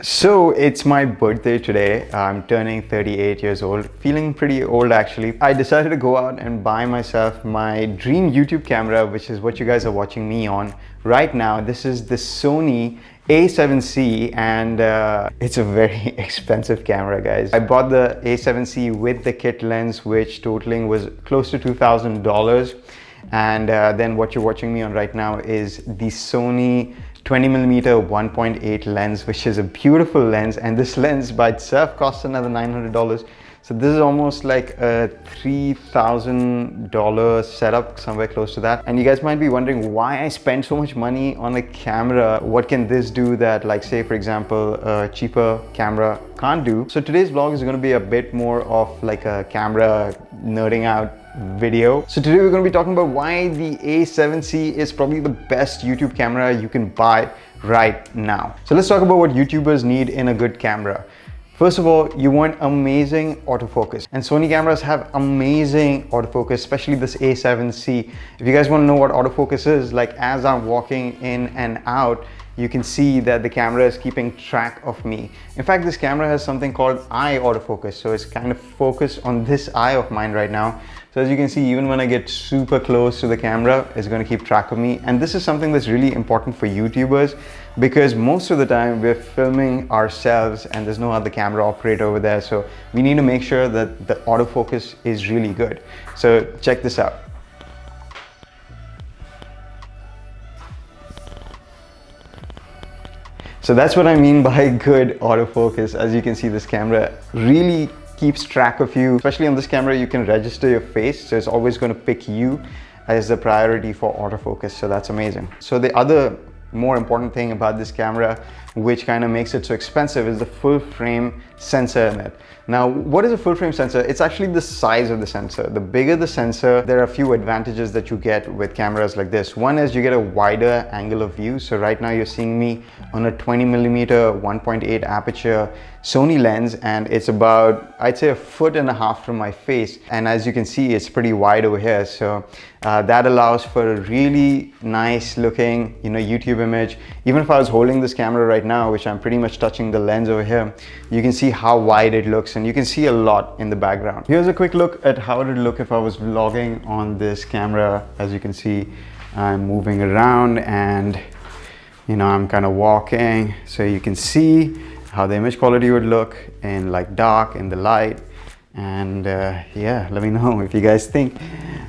So it's my birthday today. I'm turning 38 years old, feeling pretty old actually. I decided to go out and buy myself my dream YouTube camera, which is what you guys are watching me on right now. This is the Sony A7C and it's a very expensive camera, guys. I bought the A7C with the kit lens, which totaling was close to $2,000. And then what you're watching me on right now is the Sony 20mm 1.8 lens, which is a beautiful lens, and this lens by itself costs another $900. So this is almost like a $3,000 setup, somewhere close to that. And you guys might be wondering why I spend so much money on a camera. What can this do that, like, say for example, a cheaper camera can't do? So today's vlog is going to be a bit more of like a camera nerding out video. So today we're going to be talking about why the A7C is probably the best YouTube camera you can buy right now. So let's talk about what YouTubers need in a good camera. First of all, you want amazing autofocus, and Sony cameras have amazing autofocus, especially this A7C. If you guys want to know what autofocus is, like as I'm walking in and out, you can see that the camera is keeping track of me. In fact, this camera has something called eye autofocus, so it's kind of focused on this eye of mine right now. So as you can see, even when I get super close to the camera, it's going to keep track of me. And this is something that's really important for YouTubers, because most of the time we're filming ourselves and there's no other camera operator over there. So we need to make sure that the autofocus is really good. So check this out. So that's what I mean by good autofocus. As you can see, this camera really keeps track of you. Especially on this camera, you can register your face, so it's always going to pick you as the priority for autofocus. So that's amazing. So the other more important thing about this camera, which kind of makes it so expensive, is the full frame sensor in it. Now, what is a full frame sensor? It's actually the size of the sensor. The bigger the sensor, there are a few advantages that you get with cameras like this. One is you get a wider angle of view. So right now you're seeing me on a 20mm 1.8 aperture Sony lens, and it's about, I'd say, 1.5 feet from my face. And as you can see, it's pretty wide over here. So that allows for a really nice looking, YouTube image. Even if I was holding this camera right now, which I'm pretty much touching the lens over here, you can see how wide it looks, and you can see a lot in the background. Here's a quick look at how it would look if I was vlogging on this camera. As you can see, I'm moving around and I'm kind of walking, so you can see how the image quality would look in like dark, in the light. And yeah, let me know if you guys think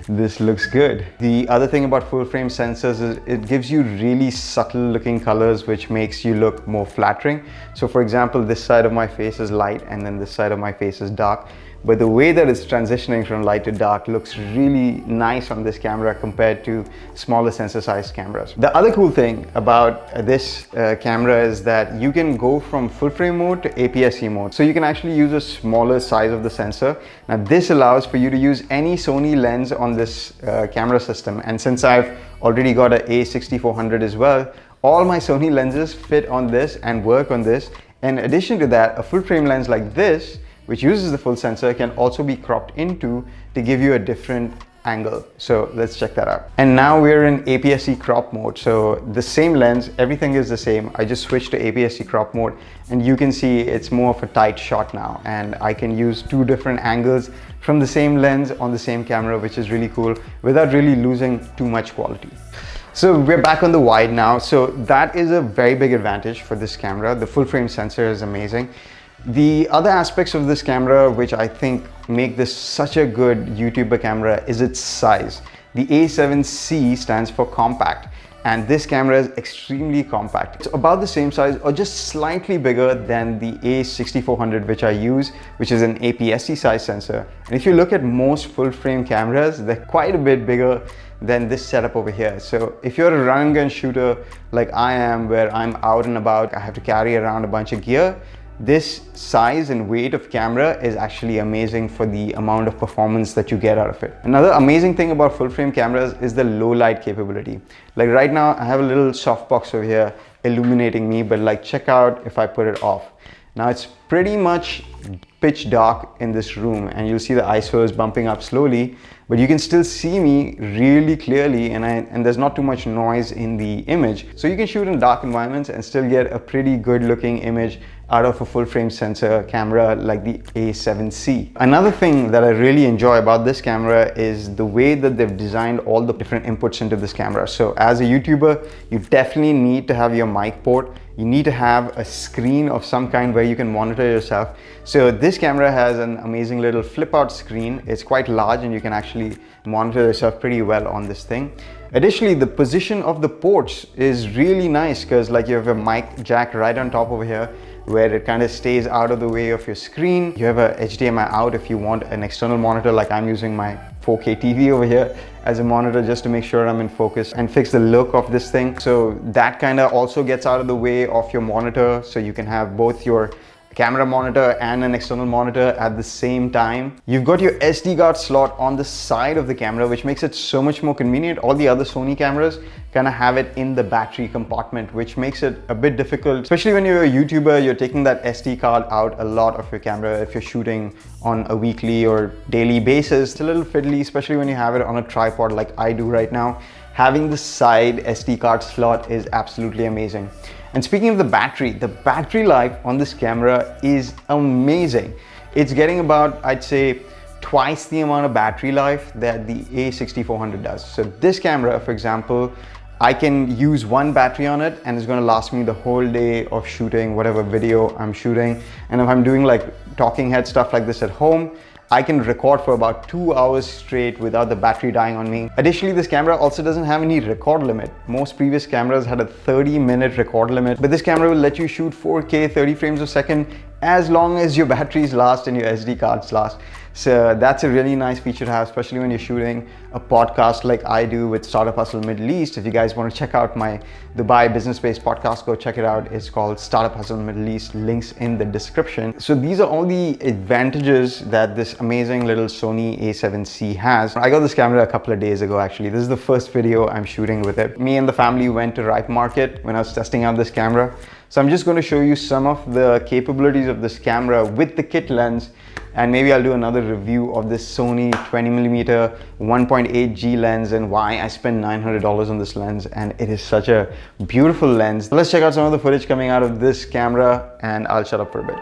this looks good. The other thing about full frame sensors is it gives you really subtle looking colors, which makes you look more flattering. So for example, this side of my face is light and then this side of my face is dark. But the way that it's transitioning from light to dark looks really nice on this camera compared to smaller sensor size cameras. The other cool thing about this camera is that you can go from full frame mode to APS-C mode. So you can actually use a smaller size of the sensor. Now this allows for you to use any Sony lens on this camera system. And since I've already got an A6400 as well, all my Sony lenses fit on this and work on this. In addition to that, a full frame lens like this, which uses the full sensor, can also be cropped into to give you a different angle. So let's check that out. And now we're in APS-C crop mode. So the same lens, everything is the same. I just switched to APS-C crop mode, and you can see it's more of a tight shot now. And I can use two different angles from the same lens on the same camera, which is really cool, without really losing too much quality. So we're back on the wide now. So that is a very big advantage for this camera. The full frame sensor is amazing. The other aspects of this camera, which I think make this such a good YouTuber camera, is its size. The A7C stands for compact, and this camera is extremely compact. It's about the same size or just slightly bigger than the A6400, which I use, which is an APS-C size sensor. And if you look at most full frame cameras, they're quite a bit bigger than this setup over here. So if you're a run and gun shooter like I am, where I'm out and about, I have to carry around a bunch of gear, this size and weight of camera is actually amazing for the amount of performance that you get out of it. Another amazing thing about full frame cameras is the low light capability. Like right now, I have a little softbox over here illuminating me, but like check out if I put it off. Now it's pretty much pitch dark in this room, and you'll see the ISO is bumping up slowly, but you can still see me really clearly, and there's not too much noise in the image. So you can shoot in dark environments and still get a pretty good looking image out of a full frame sensor camera like the A7C. Another thing that I really enjoy about this camera is the way that they've designed all the different inputs into this camera. So as a YouTuber, you definitely need to have your mic port. You need to have a screen of some kind where you can monitor yourself. So this camera has an amazing little flip out screen. It's quite large and you can actually monitor yourself pretty well on this thing. Additionally, the position of the ports is really nice because like you have a mic jack right on top over here where it kind of stays out of the way of your screen. You have a HDMI out if you want an external monitor, like I'm using my 4K TV over here as a monitor just to make sure I'm in focus and fix the look of this thing. So that kind of also gets out of the way of your monitor, so you can have both your camera monitor and an external monitor at the same time. You've got your SD card slot on the side of the camera, which makes it so much more convenient. All the other Sony cameras kind of have it in the battery compartment, which makes it a bit difficult, especially when you're a YouTuber. You're taking that SD card out a lot of your camera if you're shooting on a weekly or daily basis. It's a little fiddly, especially when you have it on a tripod like I do right now. Having the side SD card slot is absolutely amazing. And speaking of the battery life on this camera is amazing. It's getting about, I'd say, twice the amount of battery life that the A6400 does. So this camera, for example, I can use one battery on it and it's going to last me the whole day of shooting whatever video I'm shooting. And if I'm doing like talking head stuff like this at home, I can record for about 2 hours straight without the battery dying on me. Additionally, this camera also doesn't have any record limit. Most previous cameras had a 30-minute record limit, but this camera will let you shoot 4K 30 frames a second as long as your batteries last and your SD cards last. So that's a really nice feature to have, especially when you're shooting a podcast like I do with Startup Hustle Middle East. If you guys want to check out my Dubai business-based podcast, go check it out. It's called Startup Hustle Middle East, links in the description. So these are all the advantages that this amazing little Sony A7C has. I got this camera a couple of days ago actually. This is the first video I'm shooting with it. Me and the family went to Ripe Market when I was testing out this camera. So I'm just going to show you some of the capabilities of this camera with the kit lens, and maybe I'll do another review of this Sony 20mm 1.8G lens and why I spent $900 on this lens, and it is such a beautiful lens. Let's check out some of the footage coming out of this camera and I'll shut up for a bit.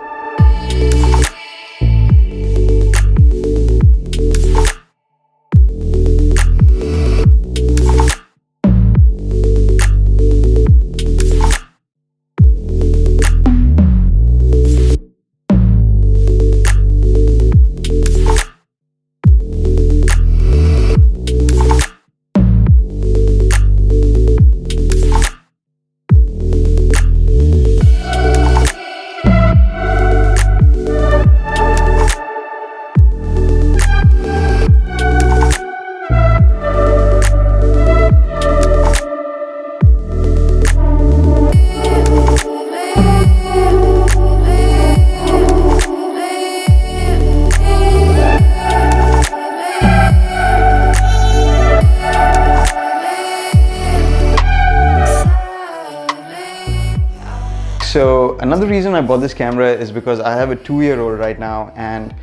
So another reason I bought this camera is because I have a 2-year-old right now, and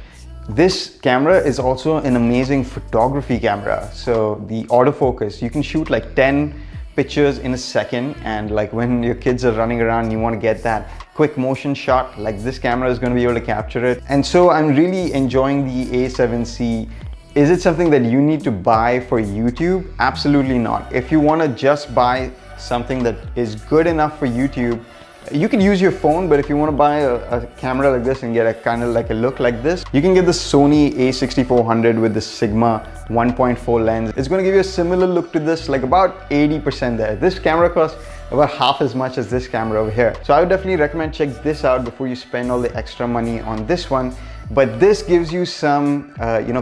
this camera is also an amazing photography camera. So the autofocus, you can shoot like 10 pictures in a second, and like when your kids are running around and you want to get that quick motion shot, like this camera is going to be able to capture it. And so I'm really enjoying the A7C. Is it something that you need to buy for YouTube? Absolutely not. If you want to just buy something that is good enough for YouTube, you can use your phone, but if you want to buy a camera like this and get a kind of like a look like this, you can get the Sony A6400 with the Sigma 1.4 lens. It's going to give you a similar look to this, like about 80% there. This camera costs about half as much as this camera over here. So I would definitely recommend check this out before you spend all the extra money on this one. But this gives you some,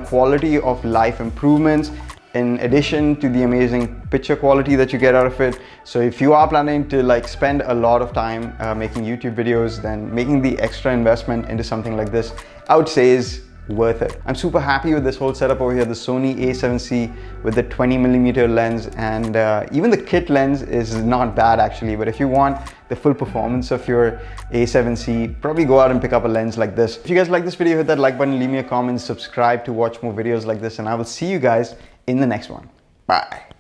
quality of life improvements in addition to the amazing picture quality that you get out of it. So if you are planning to like spend a lot of time making YouTube videos, then making the extra investment into something like this, I would say is worth it. I'm super happy with this whole setup over here, the Sony A7C with the 20mm lens, and even the kit lens is not bad actually. But if you want the full performance of your A7C, probably go out and pick up a lens like this. If you guys like this video, hit that like button, leave me a comment, subscribe to watch more videos like this, and I will see you guys in the next one. Bye.